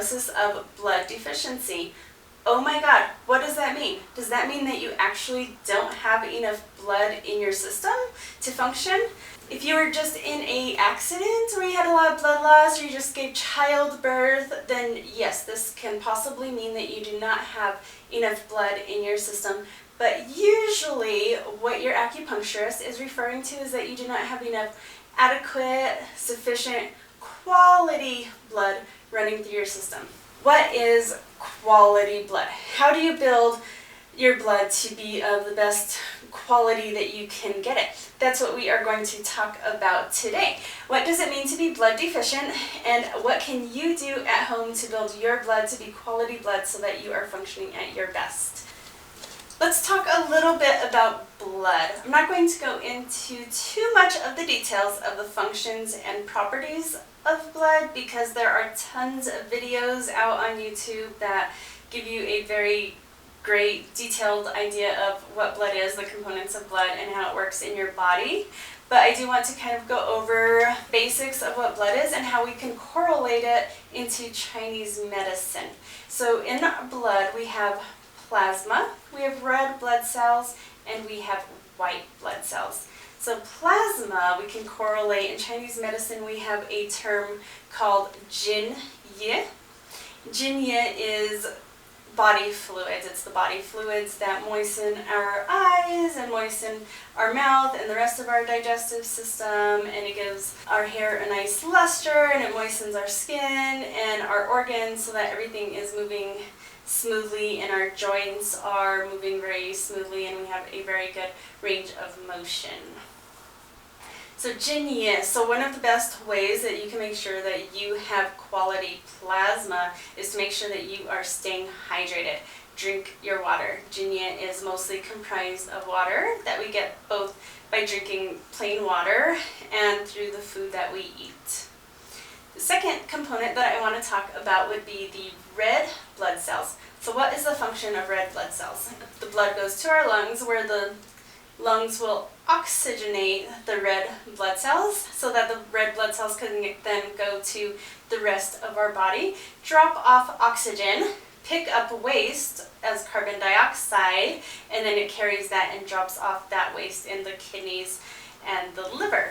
diagnosis of blood deficiency. Oh my God, what does that mean? Does that mean that you actually don't have enough blood in your system to function? If you were just in an accident where you had a lot of blood loss or you just gave childbirth, then yes, this can possibly mean that you do not have enough blood in your system. But usually what your acupuncturist is referring to is that you do not have enough adequate, sufficient, quality blood running through your system. What is quality blood? How do you build your blood to be of the best quality that you can get it? That's what we are going to talk about today. What does it mean to be blood deficient, and what can you do at home to build your blood to be quality blood so that you are functioning at your best? Let's talk a little bit about blood. I'm not going to go into too much of the details of the functions and properties of blood because there are tons of videos out on YouTube that give you a very great detailed idea of what blood is, the components of blood, and how it works in your body. But I do want to kind of go over basics of what blood is and how we can correlate it into Chinese medicine. So in blood we have plasma, we have red blood cells, and we have white blood cells. So plasma we can correlate. In Chinese medicine we have a term called Jin Yi. Jin Yi is body fluids. It's the body fluids that moisten our eyes and moisten our mouth and the rest of our digestive system, and it gives our hair a nice luster, and it moistens our skin and our organs so that everything is moving smoothly and our joints are moving very smoothly and we have a very good range of motion. So Jin Yi, so one of the best ways that you can make sure that you have quality plasma is to make sure that you are staying hydrated. Drink your water. Jin Yi is mostly comprised of water that we get both by drinking plain water and through the food that we eat. The second component that I want to talk about would be the red blood cells. So what is the function of red blood cells? The blood goes to our lungs, where the lungs will oxygenate the red blood cells so that the red blood cells can then go to the rest of our body, drop off oxygen, pick up waste as carbon dioxide, and then it carries that and drops off that waste in the kidneys and the liver.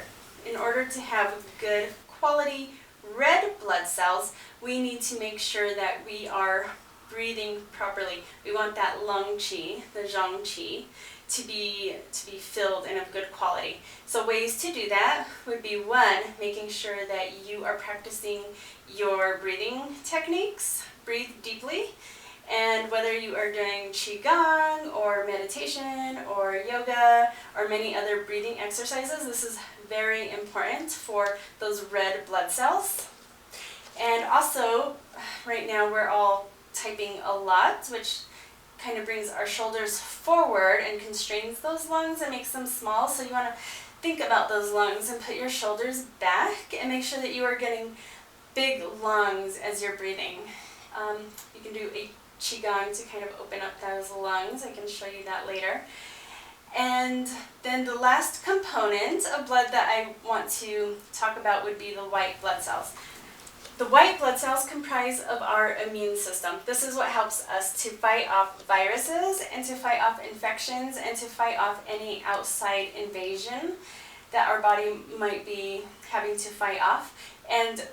In order to have good quality red blood cells, we need to make sure that we are breathing properly. We want that lung qi, the zhang qi, to be filled and of good quality. So ways to do that would be, one, making sure that you are practicing your breathing techniques. Breathe deeply. And whether you are doing qigong or meditation or yoga or many other breathing exercises, this is very important for those red blood cells. And also, right now we're all typing a lot, which kind of brings our shoulders forward and constrains those lungs and makes them small. So you want to think about those lungs and put your shoulders back and make sure that you are getting big lungs as you're breathing. You can do a qigong to kind of open up those lungs. I can show you that later. And then the last component of blood that I want to talk about would be the white blood cells. The white blood cells comprise of our immune system. This is what helps us to fight off viruses and to fight off infections and to fight off any outside invasion that our body might be having to fight off. And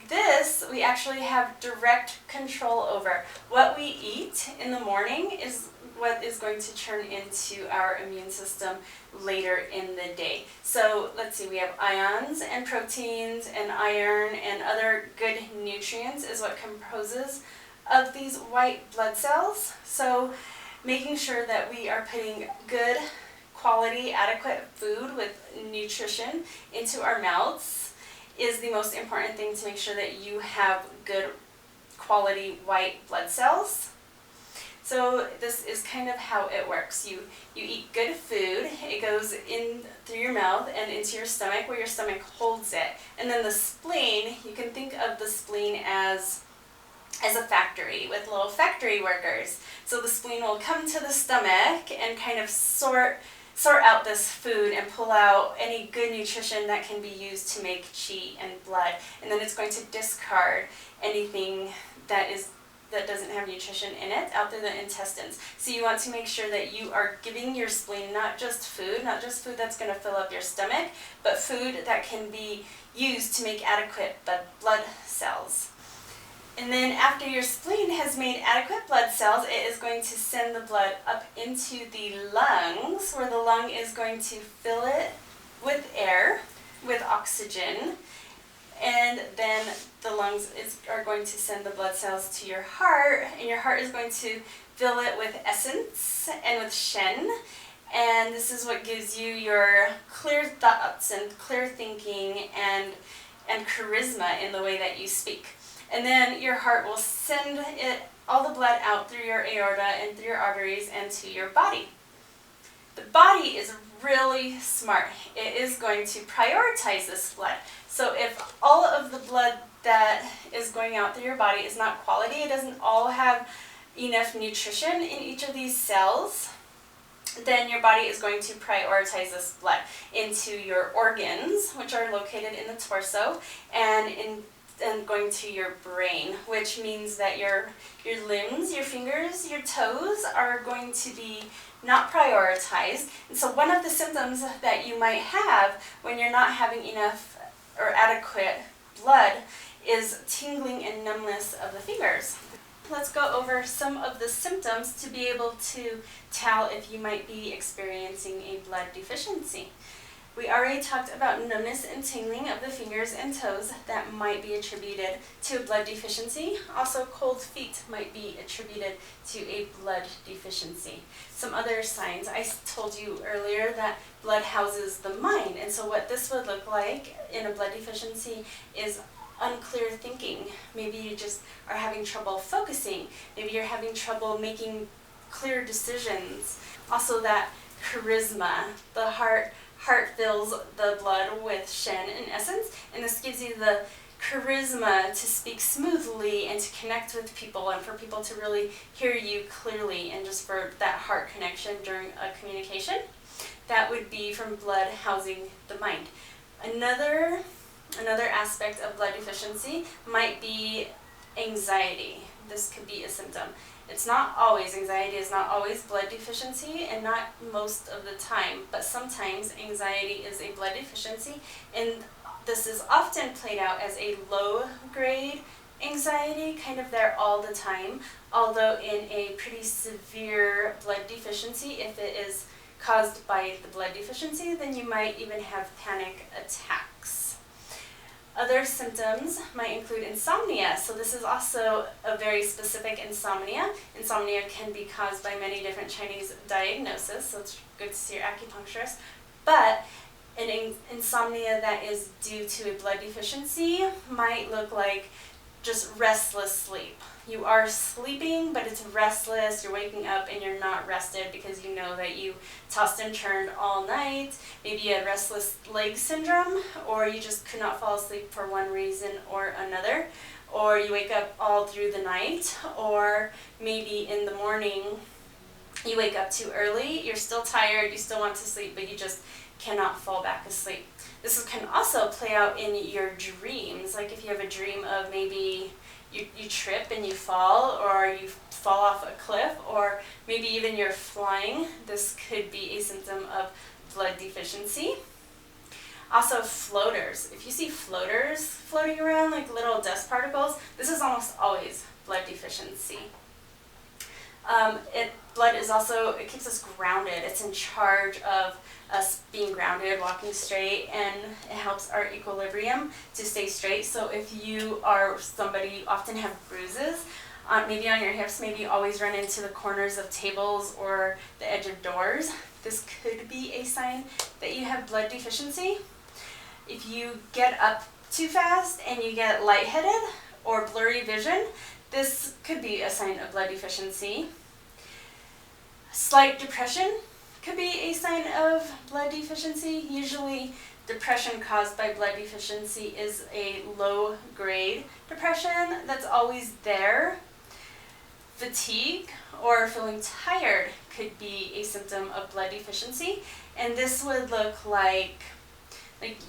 this we actually have direct control over. What we eat in the morning is what is going to turn into our immune system later in the day. So let's see, we have ions and proteins and iron and other good nutrients is what composes of these white blood cells. So making sure that we are putting good quality, adequate food with nutrition into our mouths is the most important thing to make sure that you have good quality white blood cells. So this is kind of how it works. You eat good food, it goes in through your mouth and into your stomach where your stomach holds it. And then the spleen, you can think of the spleen as a factory with little factory workers. So the spleen will come to the stomach and kind of sort out this food and pull out any good nutrition that can be used to make qi and blood. And then it's going to discard anything that doesn't have nutrition in it out through the intestines. So you want to make sure that you are giving your spleen not just food that's going to fill up your stomach, but food that can be used to make adequate blood cells. And then after your spleen has made adequate blood cells, it is going to send the blood up into the lungs, where the lung is going to fill it with air, with oxygen. And then the lungs are going to send the blood cells to your heart, and your heart is going to fill it with essence and with Shen. And this is what gives you your clear thoughts and clear thinking and charisma in the way that you speak. And then your heart will send all the blood out through your aorta and through your arteries and to your body. The body is really smart. It is going to prioritize this blood. So if all of the blood that is going out through your body is not quality, it doesn't all have enough nutrition in each of these cells, then your body is going to prioritize this blood into your organs, which are located in the torso, and going to your brain, which means that your limbs, your fingers, your toes are going to be not prioritized. And so one of the symptoms that you might have when you're not having enough or adequate blood is tingling and numbness of the fingers. Let's go over some of the symptoms to be able to tell if you might be experiencing a blood deficiency. We already talked about numbness and tingling of the fingers and toes that might be attributed to a blood deficiency. Also, cold feet might be attributed to a blood deficiency. Some other signs, I told you earlier that blood houses the mind, and so what this would look like in a blood deficiency is unclear thinking. Maybe you just are having trouble focusing. Maybe you're having trouble making clear decisions. Also, that charisma, the heart fills the blood with Shen in essence, and this gives you the charisma to speak smoothly and to connect with people and for people to really hear you clearly, and just for that heart connection during a communication. That would be from blood housing the mind. Another aspect of blood deficiency might be anxiety. This could be a symptom. It's not always, anxiety is not always blood deficiency, and not most of the time, but sometimes anxiety is a blood deficiency, and this is often played out as a low-grade anxiety, kind of there all the time, although in a pretty severe blood deficiency, if it is caused by the blood deficiency, then you might even have panic attacks. Other symptoms might include insomnia. So this is also a very specific insomnia. Insomnia can be caused by many different Chinese diagnoses, so it's good to see your acupuncturist. But an insomnia that is due to a blood deficiency might look like just restless sleep. You are sleeping, but it's restless. You're waking up and you're not rested because you know that you tossed and turned all night. Maybe you had restless leg syndrome, or you just could not fall asleep for one reason or another. Or you wake up all through the night, or maybe in the morning you wake up too early. You're still tired, you still want to sleep, but you just cannot fall back asleep. This can also play out in your dreams, like if you have a dream of maybe you trip and you fall, or you fall off a cliff, or maybe even you're flying. This could be a symptom of blood deficiency. Also, floaters. If you see floaters floating around like little dust particles, this is almost always blood deficiency. Blood is also, it keeps us grounded. It's in charge of us being grounded, walking straight, and it helps our equilibrium to stay straight. So if you are somebody, you often have bruises, maybe on your hips, maybe you always run into the corners of tables or the edge of doors, this could be a sign that you have blood deficiency. If you get up too fast and you get lightheaded or blurry vision, this could be a sign of blood deficiency. Slight depression could be a sign of blood deficiency. Usually depression caused by blood deficiency is a low-grade depression that's always there. Fatigue or feeling tired could be a symptom of blood deficiency, and this would look like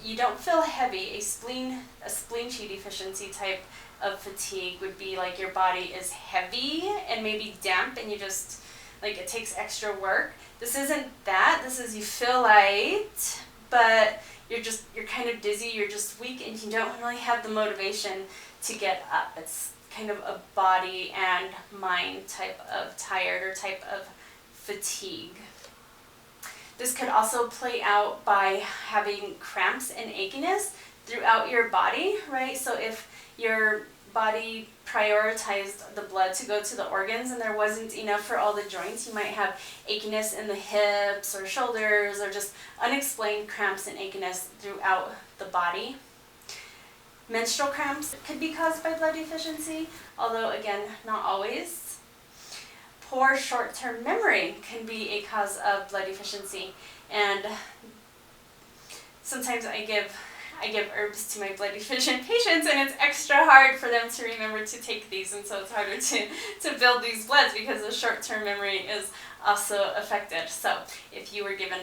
you don't feel heavy, a spleen qi deficiency type of fatigue would be like your body is heavy and maybe damp and you just, like, it takes extra work. This isn't that. This is you feel light, but you're kind of dizzy, you're just weak, and you don't really have the motivation to get up. It's kind of a body and mind type of tired or type of fatigue. This could also play out by having cramps and achiness throughout your body, right? So if your body prioritized the blood to go to the organs and there wasn't enough for all the joints, you might have achiness in the hips or shoulders or just unexplained cramps and achiness throughout the body. Menstrual cramps could be caused by blood deficiency, although again, not always. Poor short-term memory can be a cause of blood deficiency, and sometimes I give herbs to my blood deficient patients, and it's extra hard for them to remember to take these, and so it's harder to build these bloods because the short-term memory is also affected. So if you were given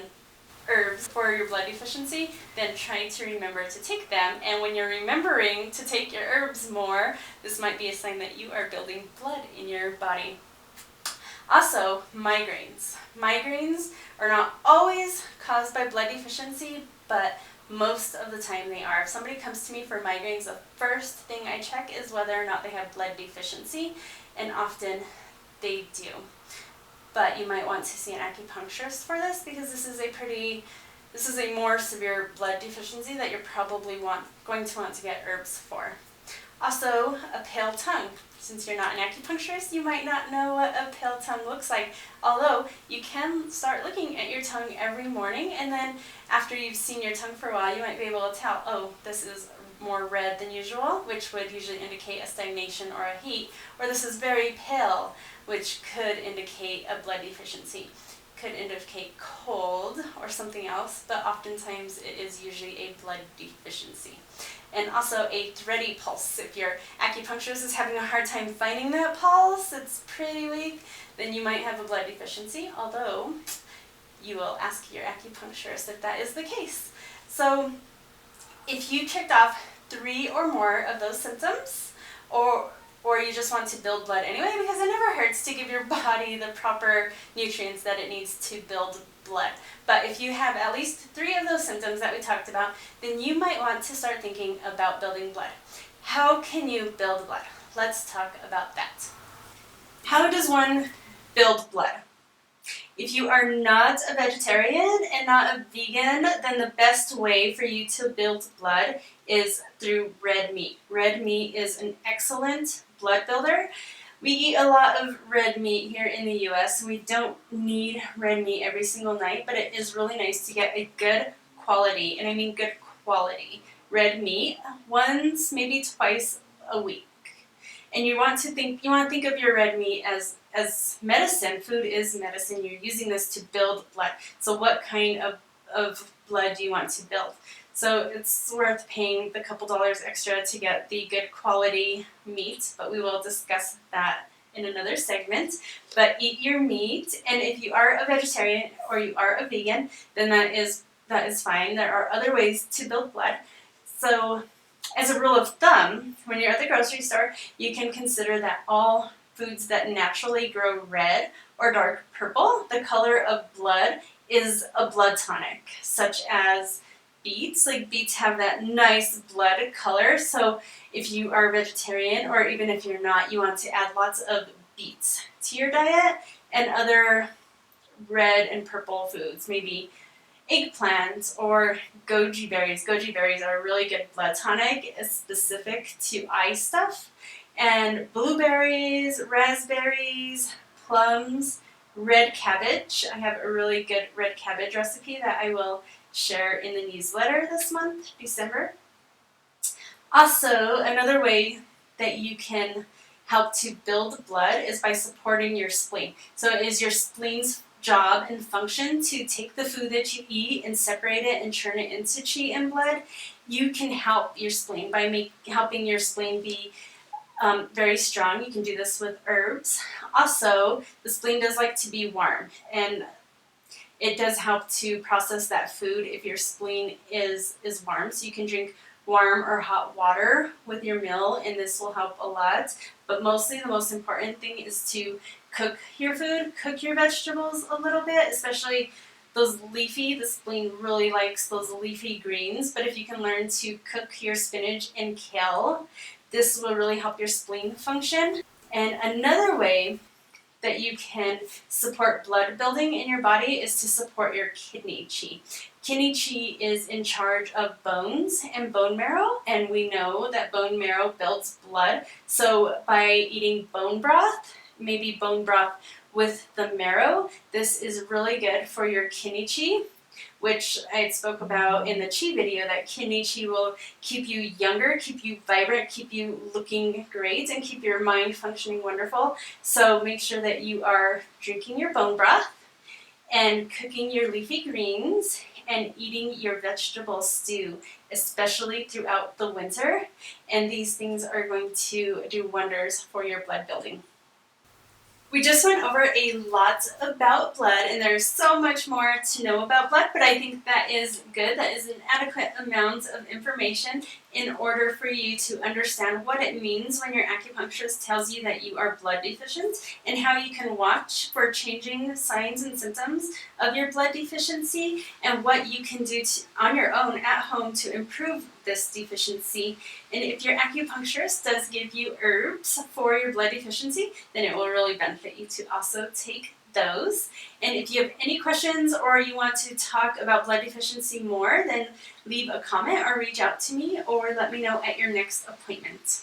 herbs for your blood deficiency, then try to remember to take them, and when you're remembering to take your herbs more, this might be a sign that you are building blood in your body. Also, migraines. Migraines are not always caused by blood deficiency, but most of the time they are. If somebody comes to me for migraines, the first thing I check is whether or not they have blood deficiency, and often they do. But you might want to see an acupuncturist for this, because this is a more severe blood deficiency that you're probably going to want to get herbs for. Also, a pale tongue. Since you're not an acupuncturist, you might not know what a pale tongue looks like, although you can start looking at your tongue every morning, and then after you've seen your tongue for a while, you might be able to tell, oh, this is more red than usual, which would usually indicate a stagnation or a heat, or this is very pale, which could indicate a blood deficiency. Could indicate cold or something else, but oftentimes it is usually a blood deficiency. And also a thready pulse. If your acupuncturist is having a hard time finding that pulse, it's pretty weak, then you might have a blood deficiency, although you will ask your acupuncturist if that is the case. So if you checked off 3 or more of those symptoms, or you just want to build blood anyway, because it never hurts to give your body the proper nutrients that it needs to build blood. But if you have at least 3 of those symptoms that we talked about, then you might want to start thinking about building blood. How can you build blood? Let's talk about that. How does one build blood? If you are not a vegetarian and not a vegan, then the best way for you to build blood is through red meat. Red meat is an excellent blood builder. We eat a lot of red meat here in the US. We don't need red meat every single night, but it is really nice to get a good quality, and I mean good quality, red meat once, maybe twice a week. And you want to think of your red meat as medicine. Food is medicine. You're using this to build blood. So what kind of blood do you want to build? So it's worth paying the couple dollars extra to get the good quality meat, but we will discuss that in another segment. But eat your meat, and if you are a vegetarian or you are a vegan, then that is fine. There are other ways to build blood. So as a rule of thumb, when you're at the grocery store, you can consider that all foods that naturally grow red or dark purple, the color of blood, is a blood tonic, such as beets. Like, beets have that nice blood color, so if you are a vegetarian, or even if you're not, you want to add lots of beets to your diet, and other red and purple foods, maybe eggplants or goji berries. Goji berries are a really good blood tonic. It's specific to eye stuff. And blueberries, raspberries, plums, red cabbage. I have a really good red cabbage recipe that I will share in the newsletter this month, December. Also, another way that you can help to build blood is by supporting your spleen. So it is your spleen's job and function to take the food that you eat and separate it and turn it into chi and blood. You can help your spleen by helping your spleen be very strong. You can do this with herbs. Also, the spleen does like to be warm, and it does help to process that food if your spleen is warm. So you can drink warm or hot water with your meal, and this will help a lot. But mostly the most important thing is to cook your food, cook your vegetables a little bit, especially those leafy. The spleen really likes those leafy greens, but if you can learn to cook your spinach and kale, this will really help your spleen function. And another way that you can support blood building in your body is to support your kidney chi. Kidney chi is in charge of bones and bone marrow, and we know that bone marrow builds blood. So by eating bone broth, maybe bone broth with the marrow, this is really good for your kidney chi, which I spoke about in the chi video, that kidney chi will keep you younger, keep you vibrant, keep you looking great, and keep your mind functioning wonderful. So make sure that you are drinking your bone broth and cooking your leafy greens and eating your vegetable stew, especially throughout the winter. And these things are going to do wonders for your blood building. We just went over a lot about blood, and there's so much more to know about blood, but I think that is good. That is an adequate amount of information in order for you to understand what it means when your acupuncturist tells you that you are blood deficient, and how you can watch for changing signs and symptoms of your blood deficiency, and what you can do on your own at home to improve this deficiency. And if your acupuncturist does give you herbs for your blood deficiency, then it will really benefit you to also take those. And if you have any questions or you want to talk about blood deficiency more, then leave a comment or reach out to me or let me know at your next appointment.